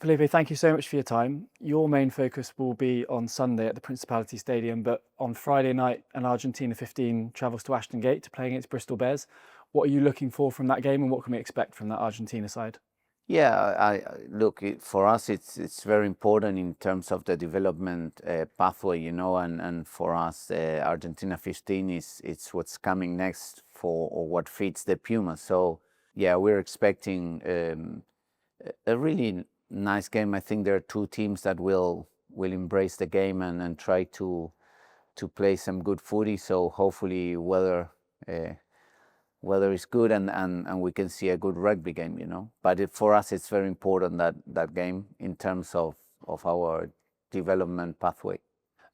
Felipe, thank you so much for your time. Your main focus will be on Sunday at the Principality Stadium, but on Friday night, an Argentina 15 travels to Ashton Gate to play against Bristol Bears. What are you looking for from that game, and what can we expect from that Argentina side? Yeah, look, for us it's very important in terms of the development pathway, and for us, Argentina 15 is it's what's coming next for or what fits the Pumas. So yeah, we're expecting a really nice game. I think there are two teams that will embrace the game and try to play some good footy. So hopefully weather is good and we can see a good rugby game. But for us, it's very important that game in terms of our development pathway.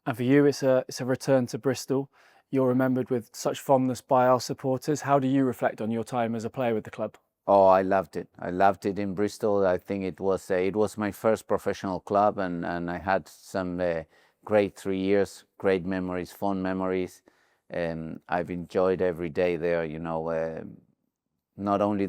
And for you, it's a return to Bristol. You're remembered with such fondness by our supporters. How do you reflect on your time as a player with the club? Oh, I loved it. I loved it in Bristol. I think it was my first professional club, and I had some great 3 years, great memories, fond memories. I've enjoyed every day there. Not only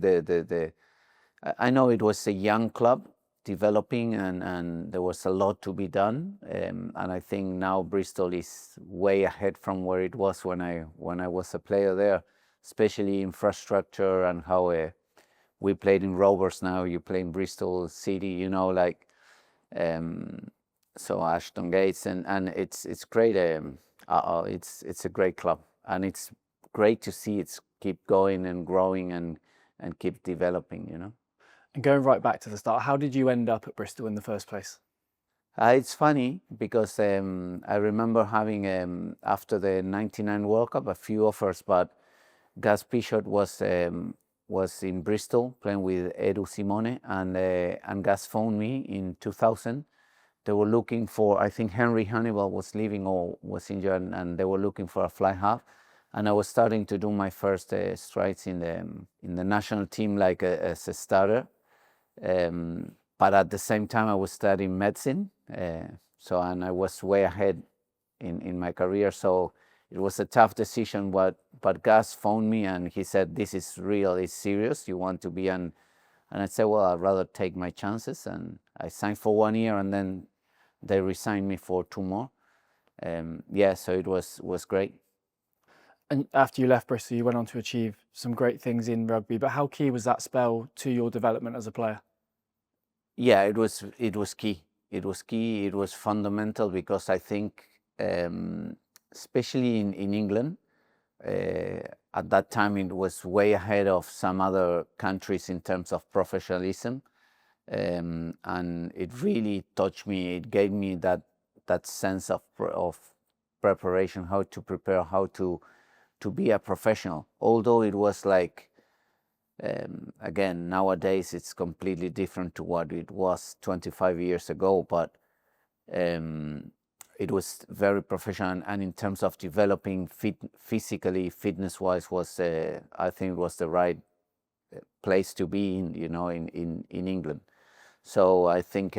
I know it was a young club developing, and there was a lot to be done. And I think now Bristol is way ahead from where it was when I was a player there, especially infrastructure and how we played in Rovers. Now you play in Bristol City. So Ashton Gates, and it's great. It's a great club, and it's great to see it keep going and growing and keep developing. And going right back to the start, how did you end up at Bristol in the first place? It's funny because I remember having after the '99 World Cup a few offers, but Gus Pichot was in Bristol playing with Edu Simone, and Gus phoned me in 2000. They were looking for, I think Henry Hannibal was leaving or was injured, and they were looking for a fly half. And I was starting to do my first strides in the national team, like as a starter. But at the same time, I was studying medicine. And I was way ahead in my career. So it was a tough decision. But Gus phoned me and he said, "This is real. It's serious. You want to be an..." And I said, "Well, I'd rather take my chances." And I signed for 1 year, and then they resigned me for 2 more. So it was great. And after you left Bristol, you went on to achieve some great things in rugby. But how key was that spell to your development as a player? Yeah, it was key. It was key. It was fundamental because I think, especially in England, at that time it was way ahead of some other countries in terms of professionalism, and it really touched me. It gave me that sense of preparation, how to prepare, how to be a professional. Although it was like, again, nowadays it's completely different to what it was 25 years ago, but it was very professional, and in terms of developing physically, fitness-wise, was I think it was the right place to be in England. So I think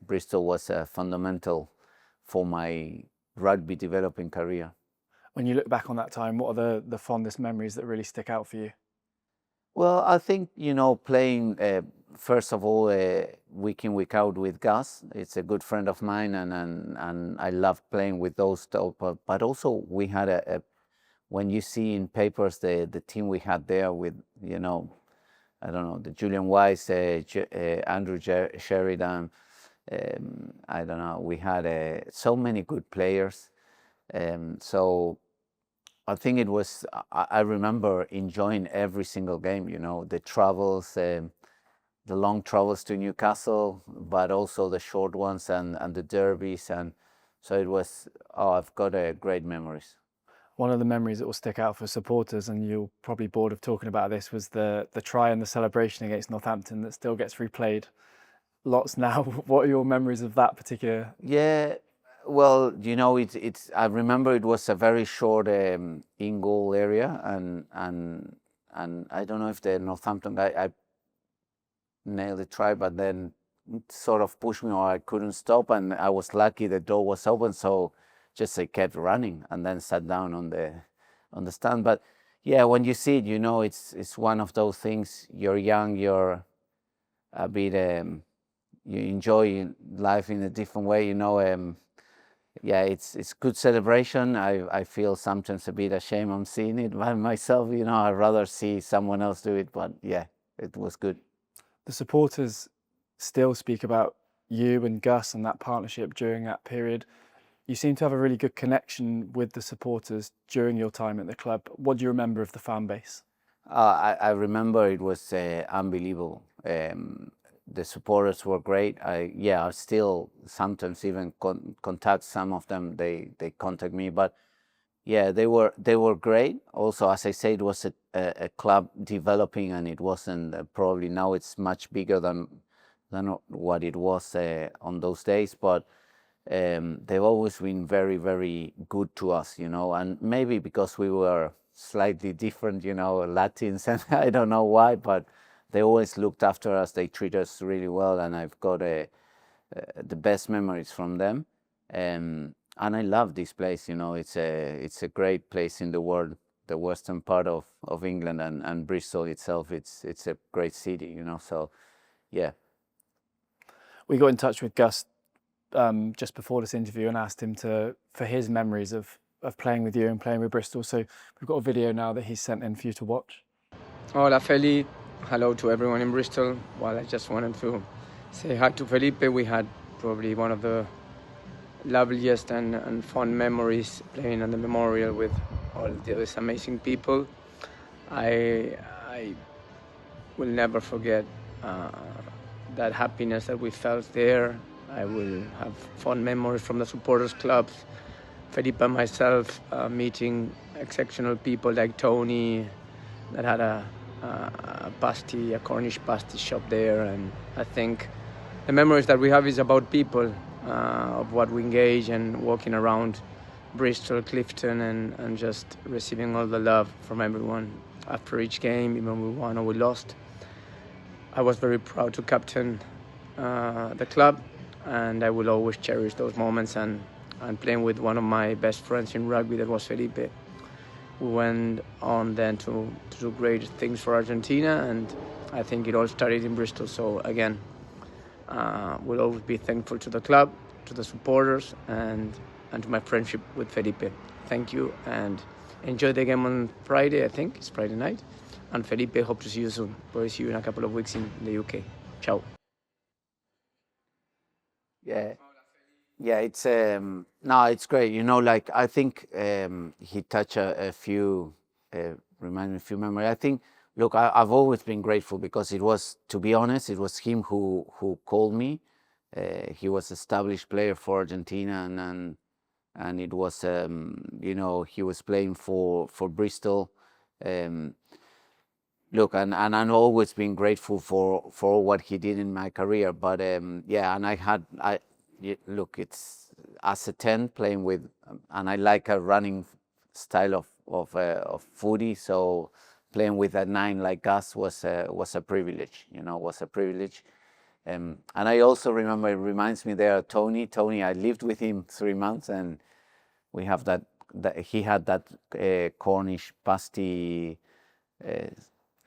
Bristol was fundamental for my rugby developing career. When you look back on that time, what are the fondest memories that really stick out for you? Well, I think, playing, first of all, week in, week out with Gus. It's a good friend of mine, and I love playing with those. But also we had when you see in papers the team we had there with, I don't know, the Julian Wise, Andrew Sheridan. I don't know. We had so many good players. So I think it was, I remember enjoying every single game, the travels, the long travels to Newcastle, but also the short ones and the derbies. And so it was, I've got great memories. One of the memories that will stick out for supporters, and you're probably bored of talking about this, was the try and the celebration against Northampton that still gets replayed lots now. What are your memories of that particular? Yeah, well, it's. I remember it was a very short in-goal area, and I don't know if the Northampton guy I nailed the try, but then it sort of pushed me, or I couldn't stop, and I was lucky the door was open, so just I kept running and then sat down on the stand. But yeah, when you see it, it's one of those things. You're young, you're a bit you enjoy life in a different way, you know. Yeah, it's good celebration. I feel sometimes a bit ashamed I'm seeing it by myself, you know. I'd rather see someone else do it, but yeah, it was good. The supporters still speak about you and Gus and that partnership during that period. You seem to have a really good connection with the supporters during your time at the club. What do you remember of the fan base? I remember it was unbelievable. The supporters were great. I still sometimes even contact some of them. They contact me, but yeah, they were great. Also, as I say, it was a club developing, and it wasn't probably now it's much bigger than what it was on those days. But they've always been very, very good to us, you know, and maybe because we were slightly different, you know, Latins, and I don't know why, but they always looked after us. They treat us really well, and I've got the best memories from them. And I love this place, you know. It's a great place in the world, the western part of England, and Bristol itself. It's a great city, you know. So, yeah. We got in touch with Gus just before this interview and asked him for his memories of playing with you and playing with Bristol. So we've got a video now that he's sent in for you to watch. Hola Feli, hello to everyone in Bristol. Well, I just wanted to say hi to Felipe. We had probably one of the loveliest and fond memories playing on the memorial with all these amazing people. I will never forget that happiness that we felt there. I will have fond memories from the supporters clubs, Felipe and myself meeting exceptional people like Tony that had a Cornish pasty shop there. And I think the memories that we have is about people, of what we engage and walking around Bristol, Clifton, and just receiving all the love from everyone after each game, even we won or we lost. I was very proud to captain the club, and I will always cherish those moments, and playing with one of my best friends in rugby, that was Felipe. We went on then to do great things for Argentina, and I think it all started in Bristol. So again, we'll always be thankful to the club, to the supporters, and to my friendship with Felipe. Thank you, and enjoy the game on Friday. I think it's Friday night. And Felipe, hope to see you soon. Probably see you in a couple of weeks in the UK. Ciao. Yeah. Yeah, it's no, it's great. You know, like I think he touched a few, remind me a few memories. I think, look, I've always been grateful because it was, to be honest, it was him who called me. He was established player for Argentina, and it was you know, he was playing for Bristol. Look, and I've always been grateful for what he did in my career. But yeah, and look, it's as a 10 playing with, and I like a running style of footy. So playing with a 9 like us was a privilege. You know, was a privilege. And I also remember, it reminds me there, Tony. I lived with him 3 months, and we have that he had that Cornish pasty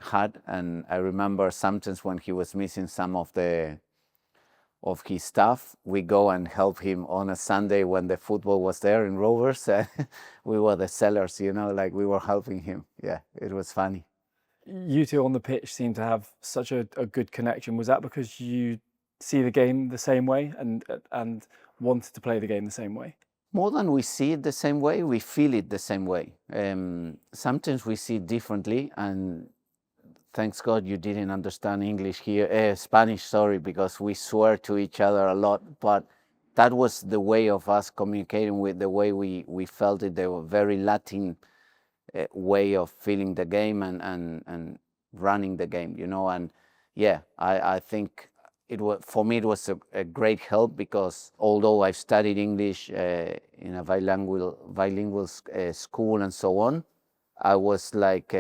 hat, and I remember sometimes when he was missing some of his stuff, we go and help him on a Sunday when the football was there in Rovers. We were the sellers, you know, like we were helping him. Yeah, it was funny. You two on the pitch seem to have such a good connection. Was that because you see the game the same way and wanted to play the game the same way? More than we see it the same way, we feel it the same way. Sometimes we see it differently, and thanks God you didn't understand English here, Spanish, sorry, because we swear to each other a lot. But that was the way of us communicating, with the way we felt it. They were very Latin way of feeling the game and running the game, you know. And yeah, I think it was, for me, it was a great help, because although I've studied English in a bilingual school and so on, I was like,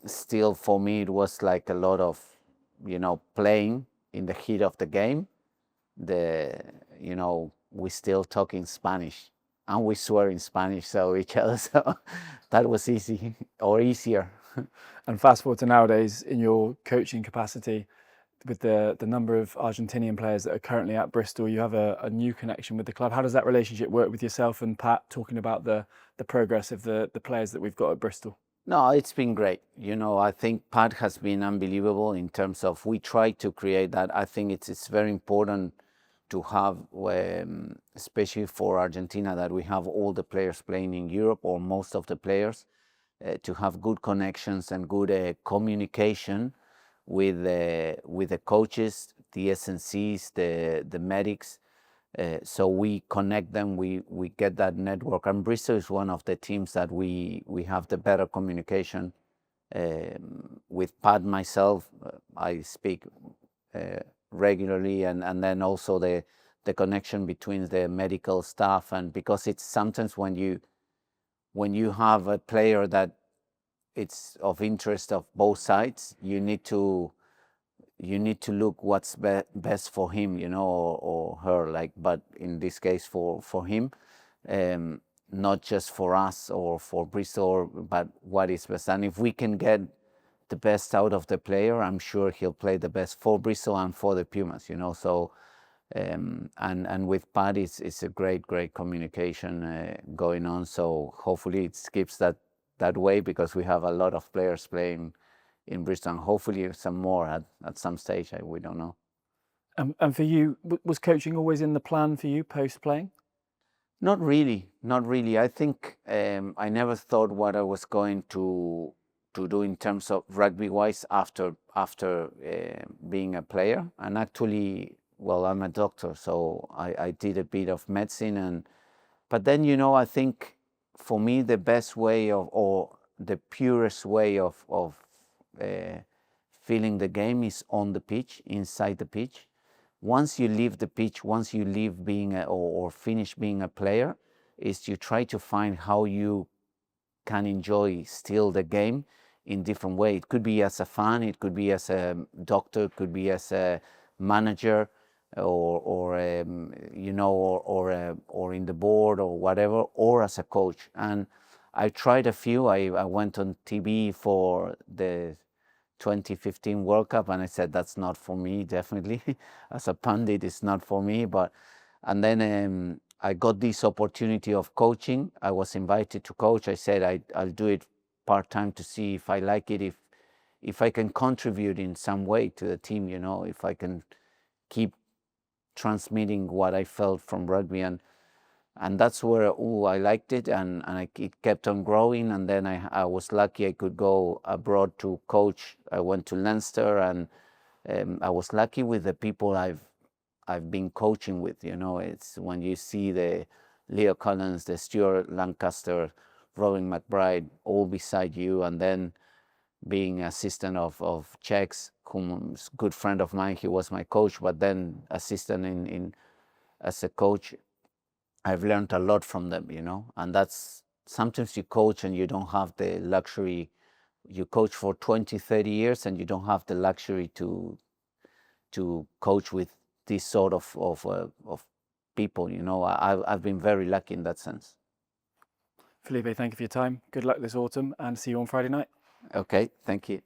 still for me, it was like a lot of, you know, playing in the heat of the game. You know, we still talk in Spanish, and we swear in Spanish to each other. So that was easy, or easier. And fast forward to nowadays, in your coaching capacity, with the number of Argentinian players that are currently at Bristol, you have a new connection with the club. How does that relationship work with yourself and Pat, talking about the progress of the players that we've got at Bristol? No, it's been great. I think Pat has been unbelievable in terms of we try to create that. I think it's very important to have, especially for Argentina, that we have all the players playing in Europe, or most of the players, to have good connections and good communication with the coaches, the SNCs, the medics. So we connect them, we get that network. And Bristol is one of the teams that we have the better communication with Pat, myself. I speak regularly, and then also the connection between the medical staff. And because it's sometimes when you have a player that it's of interest of both sides, you need to look what's best for him, or her. But in this case, for him, not just for us or for Bristol, but what is best. And if we can get the best out of the player, I'm sure he'll play the best for Bristol and for the Pumas. So. And with Pat, it's a great communication going on. So hopefully it keeps that way, because we have a lot of players playing in Bristol, and hopefully some more at some stage. We don't know. And for you, was coaching always in the plan for you post playing? Not really. I think I never thought what I was going to do in terms of rugby wise after being a player. And actually, well, I'm a doctor, so I did a bit of medicine, but then I think for me the best way or the purest way of feeling the game is on the pitch, inside the pitch. Once you leave the pitch, once you leave being or finish being a player, is you try to find how you can enjoy still the game in different way. It could be as a fan, it could be as a doctor, it could be as a manager, or in the board or whatever, or as a coach. And I tried a few. I went on TV for the 2015 World Cup, and I said that's not for me, definitely. As a pundit, it's not for me. And then I got this opportunity of coaching. I was invited to coach. I said I'll do it part-time to see if I like it, if I can contribute in some way to the team, if I can keep transmitting what I felt from rugby, and that's where I liked it, and it kept on growing. And then I was lucky I could go abroad to coach. I went to Leinster, and I was lucky with the people I've been coaching with. It's when you see the Leo Collins, the Stuart Lancaster, Robin McBride all beside you, and then being assistant of Czechs, who's a good friend of mine. He was my coach, but then assistant in as a coach. I've learned a lot from them, and that's sometimes you coach and you don't have the luxury. You coach for 20, 30 years and you don't have the luxury to coach with this sort of people. I've been very lucky in that sense. Felipe, thank you for your time. Good luck this autumn, and see you on Friday night. Okay, thank you.